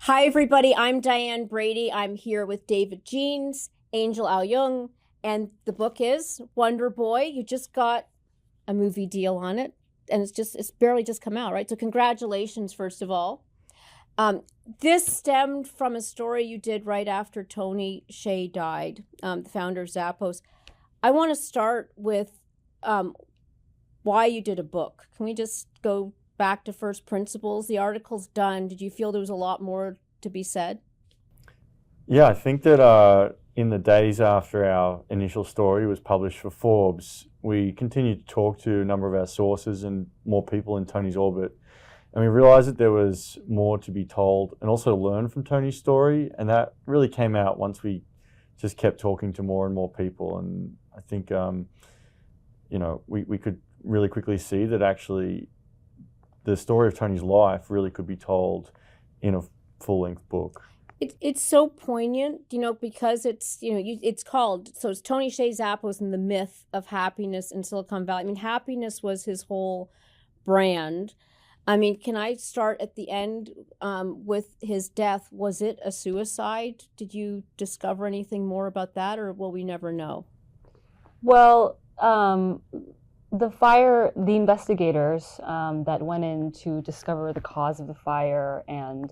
Hi, everybody. I'm Diane Brady. I'm here with David Jeans, Angel Au-Yeung, and the book is Wonder Boy. You just got a movie deal on it, and it's barely just come out, right? So congratulations, first of all. This stemmed from a story you did right after Tony Hsieh died, the founder of Zappos. I want to start with why you did a book. Can we just go back to first principles? The article's done. Did you feel there was a lot more to be said? Yeah, I think that in the days after our initial story was published for Forbes, we continued to talk to a number of our sources and more people in Tony's orbit. And we realized that there was more to be told and also learn from Tony's story. And that really came out once we just kept talking to more and more people. And I think, we could really quickly see that actually the story of Tony's life really could be told in a full-length book. It's so poignant, because it's called, so it's Tony Hsieh Zappos and the myth of happiness in Silicon Valley. I mean, happiness was his whole brand. I mean, can I start at the end with his death? Was it a suicide? Did you discover anything more about that, or will we never know? Well, the investigators that went in to discover the cause of the fire and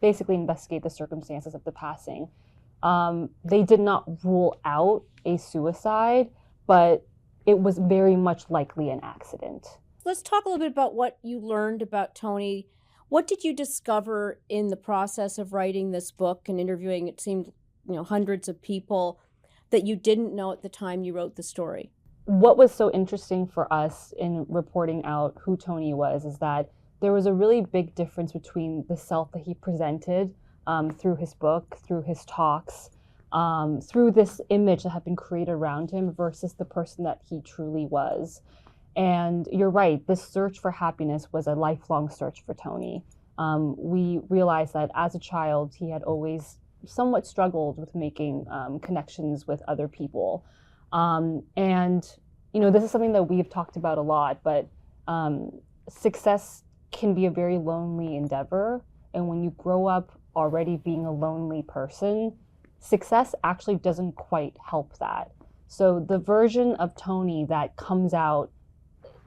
basically investigate the circumstances of the passing, they did not rule out a suicide, but it was very much likely an accident. Let's talk a little bit about what you learned about Tony. What did you discover in the process of writing this book and interviewing, it seemed, hundreds of people that you didn't know at the time you wrote the story? What was so interesting for us in reporting out who Tony was is that there was a really big difference between the self that he presented through his book, through his talks, through this image that had been created around him versus the person that he truly was. And you're right, this search for happiness was a lifelong search for Tony. We realized that as a child, he had always somewhat struggled with making connections with other people. This is something that we've talked about a lot, but success can be a very lonely endeavor. And when you grow up already being a lonely person, success actually doesn't quite help that. So the version of Tony that comes out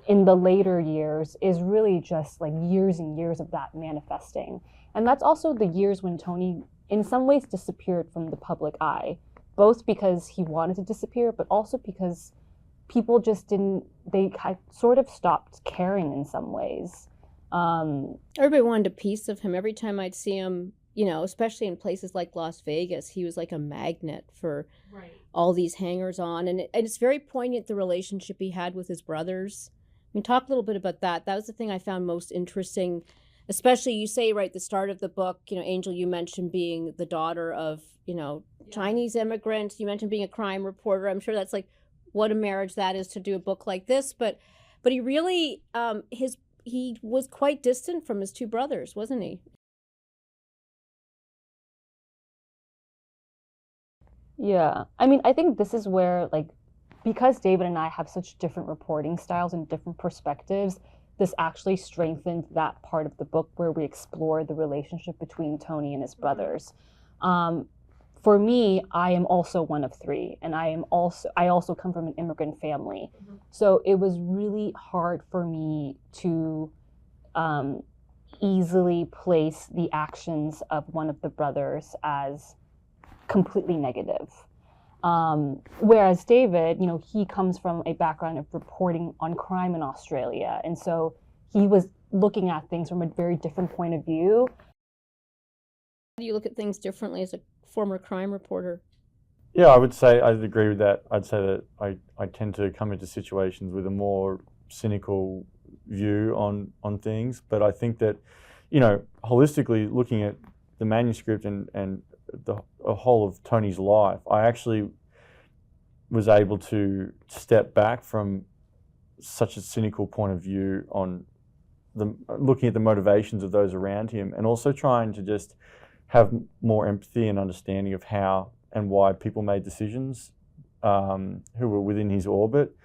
in the later years is really just like years and years of that manifesting. And that's also the years when Tony, in some ways, disappeared from the public eye, both because he wanted to disappear, but also because people just they had sort of stopped caring in some ways. Everybody wanted a piece of him. Every time I'd see him, especially in places like Las Vegas, he was like a magnet for all these hangers-on. And it's very poignant, the relationship he had with his brothers. I mean, talk a little bit about that. That was the thing I found most interesting, especially you say right at the start of the book, Angel, you mentioned being the daughter of, Chinese immigrants. You mentioned being a crime reporter. I'm sure that's like what a marriage that is to do a book like this. But he really, he was quite distant from his two brothers, wasn't he? Yeah. I mean, I think this is where, because David and I have such different reporting styles and different perspectives, this actually strengthened that part of the book where we explore the relationship between Tony and his brothers. For me, I am also one of three, and I also come from an immigrant family. Mm-hmm. So it was really hard for me to easily place the actions of one of the brothers as completely negative. Whereas David, he comes from a background of reporting on crime in Australia. And so he was looking at things from a very different point of view. How do you look at things differently as a former crime reporter? Yeah, I'd agree with that. I'd say that I tend to come into situations with a more cynical view on things. But I think that, holistically looking at the manuscript and the whole of Tony's life, I actually was able to step back from such a cynical point of view on looking at the motivations of those around him, and also trying to just have more empathy and understanding of how and why people made decisions who were within his orbit.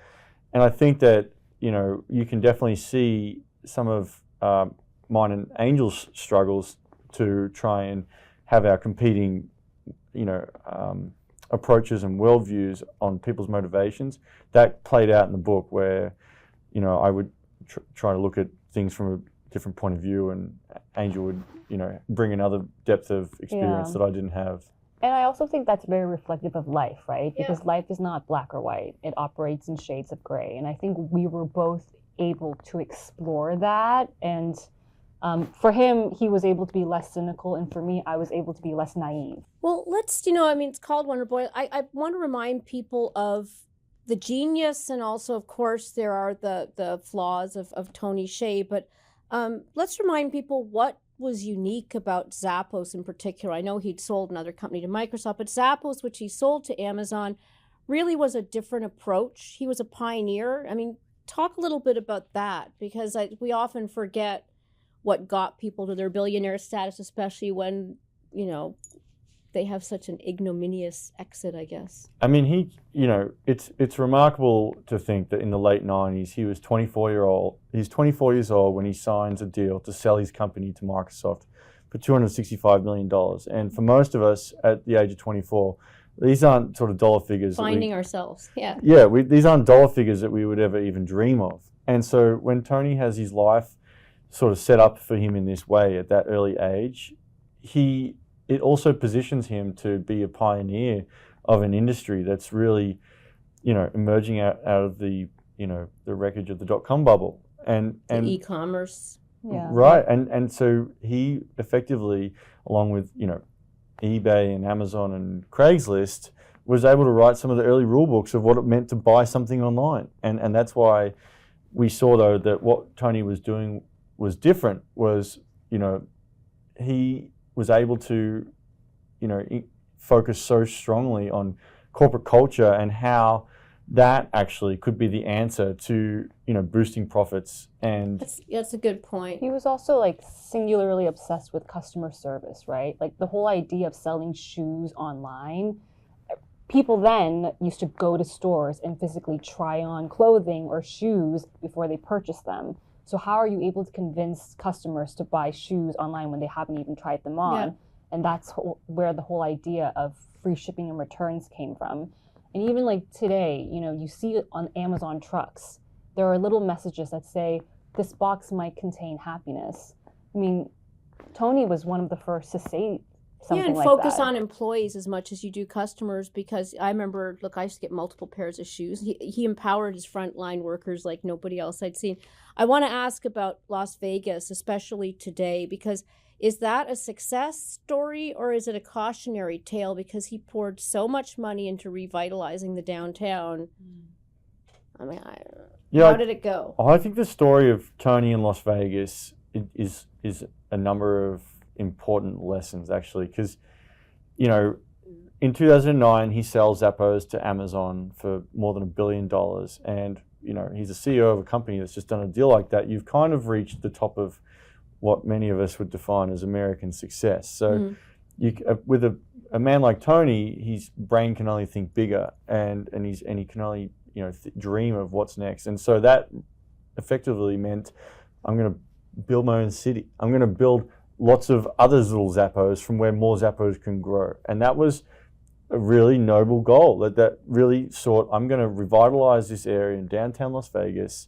And I think that, you can definitely see some of mine and Angel's struggles to try and have our competing, approaches and worldviews on people's motivations. That played out in the book where, I would try to look at things from a different point of view, and Angel would, bring another depth of experience that I didn't have. And I also think that's very reflective of life, right? Because life is not black or white. It operates in shades of gray. And I think we were both able to explore that. And for him, he was able to be less cynical. And for me, I was able to be less naive. Well, let's, it's called Wonder Boy. I want to remind people of the genius, and also, of course, there are the flaws of Tony Hsieh. But let's remind people what was unique about Zappos in particular. I know he'd sold another company to Microsoft, but Zappos, which he sold to Amazon, really was a different approach. He was a pioneer. I mean, talk a little bit about that, because we often forget what got people to their billionaire status, especially when, they have such an ignominious exit, I guess. I mean, it's remarkable to think that in the late 90s, he was 24 years old when he signs a deal to sell his company to Microsoft for $265 million. And for most of us at the age of 24, these aren't sort of dollar figures. Finding ourselves, yeah. Yeah, these aren't dollar figures that we would ever even dream of. And so when Tony has his life sort of set up for him in this way at that early age, it also positions him to be a pioneer of an industry that's really, emerging out of the, the wreckage of the dot-com bubble. And e-commerce. Yeah. Right. And so he effectively, along with, eBay and Amazon and Craigslist, was able to write some of the early rule books of what it meant to buy something online. And that's why we saw, though, that what Tony was doing was different, was, he was able to, focus so strongly on corporate culture and how that actually could be the answer to, boosting profits. And that's a good point. He was also singularly obsessed with customer service, right? Like the whole idea of selling shoes online. People then used to go to stores and physically try on clothing or shoes before they purchased them. So how are you able to convince customers to buy shoes online when they haven't even tried them on? Yeah. And that's where the whole idea of free shipping and returns came from. And even today, you see it on Amazon trucks. There are little messages that say, this box might contain happiness. I mean, Tony was one of the first to say something like that. Yeah, and focus on employees as much as you do customers, because I remember, I used to get multiple pairs of shoes. He empowered his frontline workers like nobody else I'd seen. I want to ask about Las Vegas, especially today, because is that a success story or is it a cautionary tale, because he poured so much money into revitalizing the downtown? I mean, how did it go? I think the story of Tony in Las Vegas is a number of important lessons, actually, because, in 2009, he sells Zappos to Amazon for more than $1 billion. And, he's a CEO of a company that's just done a deal like that. You've kind of reached the top of what many of us would define as American success. So with a man like Tony, his brain can only think bigger, and he can only dream of what's next. And so that effectively meant, I'm going to build my own city. I'm going to build lots of other little Zappos from where more Zappos can grow. And that was a really noble goal that really sought, I'm going to revitalize this area in downtown Las Vegas.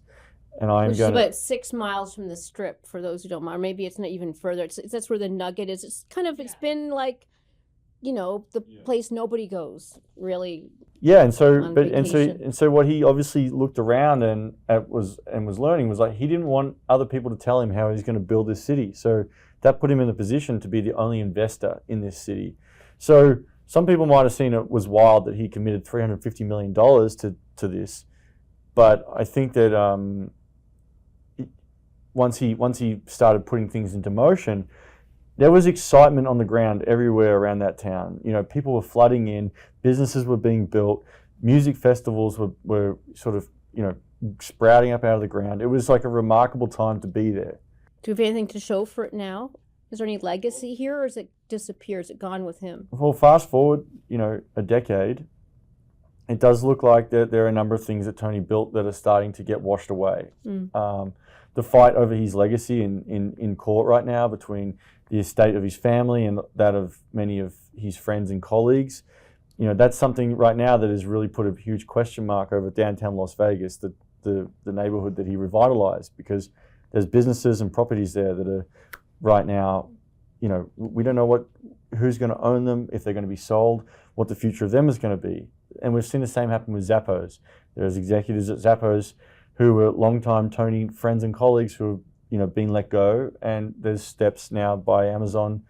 And Which is about 6 miles from the Strip, for those who don't mind. Maybe it's not even further. That's where the Nugget is. It's kind of, it's been the place nobody goes, really. Yeah, and so what he obviously looked around and was learning was he didn't want other people to tell him how he's going to build this city. So that put him in the position to be the only investor in this city. So some people might have seen it was wild that he committed $350 million to this, but I think that once he started putting things into motion, there was excitement on the ground everywhere around that town. People were flooding in, businesses were being built, music festivals were sort of, sprouting up out of the ground. It was like a remarkable time to be there. Do you have anything to show for it now? Is there any legacy here, or is it disappear? Is it gone with him? Well, fast forward, a decade, it does look like there are a number of things that Tony built that are starting to get washed away. the fight over his legacy in court right now between the estate of his family and that of many of his friends and colleagues. That's something right now that has really put a huge question mark over downtown Las Vegas, the neighborhood that he revitalized, because there's businesses and properties there that are right now, we don't know who's going to own them, if they're going to be sold, what the future of them is going to be. And we've seen the same happen with Zappos. There's executives at Zappos who were longtime Tony friends and colleagues who have been let go, and there's steps now by Amazon,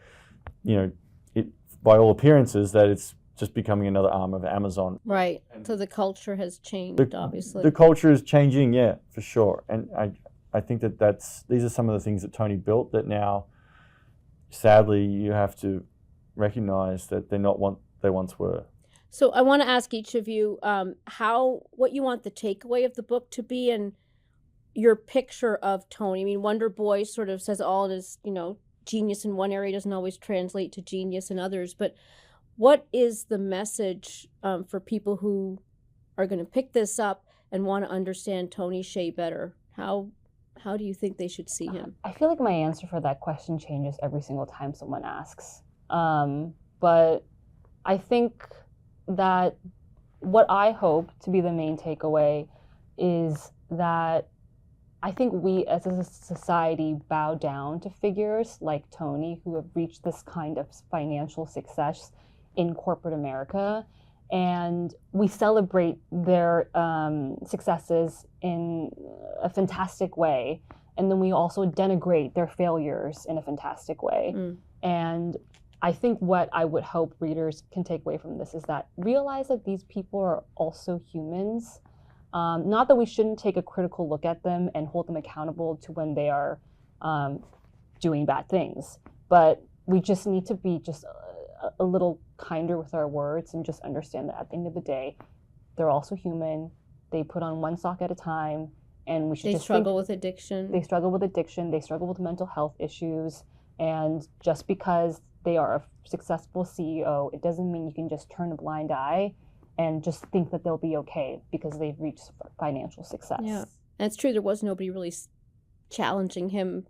by all appearances, that it's just becoming another arm of Amazon. Right. So the culture has changed, obviously. The culture is changing, yeah, for sure. And I think these are some of the things that Tony built that now, sadly, you have to recognize that they're not what they once were. So I want to ask each of you what you want the takeaway of the book to be, and your picture of Tony. I mean, Wonder Boy sort of says all this, genius in one area doesn't always translate to genius in others, but what is the message for people who are going to pick this up and want to understand Tony Hsieh better? How do you think they should see him? I feel like my answer for that question changes every single time someone asks. But I think that what I hope to be the main takeaway is that I think we as a society bow down to figures like Tony, who have reached this kind of financial success in corporate America, and we celebrate their successes in a fantastic way, and then we also denigrate their failures in a fantastic way. And I think what I would hope readers can take away from this is that realize that these people are also humans. Not that we shouldn't take a critical look at them and hold them accountable to when they are doing bad things, but we just need to be just a little kinder with our words and just understand that at the end of the day, they're also human. They put on one sock at a time, and we should They struggle with addiction. They struggle with addiction. They struggle with mental health issues. And just because they are a successful CEO, it doesn't mean you can just turn a blind eye and just think that they'll be okay because they've reached financial success. Yeah, and it's true. There was nobody really challenging him,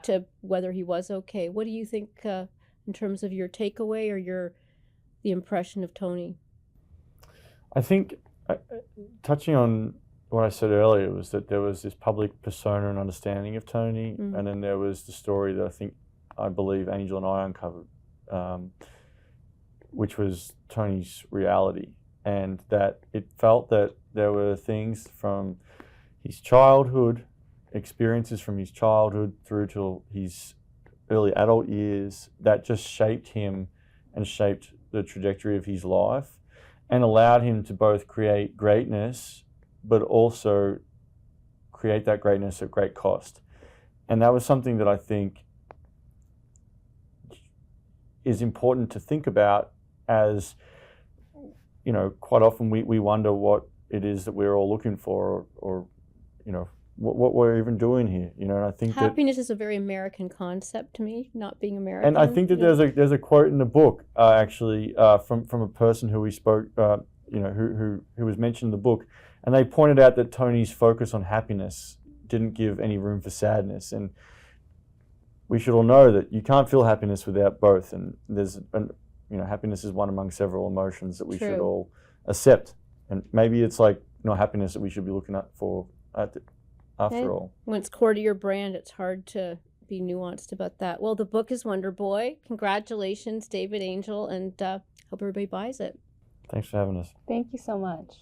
to whether he was okay. What do you think in terms of your takeaway or the impression of Tony? I think touching on what I said earlier was that there was this public persona and understanding of Tony, and then there was the story that I believe Angel and I uncovered, which was Tony's reality, and that it felt that there were things from his childhood, experiences from his childhood through to his early adult years that just shaped him and shaped the trajectory of his life and allowed him to both create greatness but also create that greatness at great cost. And that was something that I think is important to think about, as quite often we wonder what it is that we're all looking for, or what we're even doing here, and I think happiness is a very American concept to me, not being American. And I think that there's a quote in the book actually from a person who we spoke, who was mentioned in the book, and they pointed out that Tony's focus on happiness didn't give any room for sadness, and we should all know that you can't feel happiness without both, and happiness is one among several emotions that we should all accept, and maybe it's not happiness that we should be looking at after all. When it's core to your brand, it's hard to be nuanced about that. Well, the book is Wonder Boy. Congratulations, David, Angel, and hope everybody buys it. Thanks for having us. Thank you so much.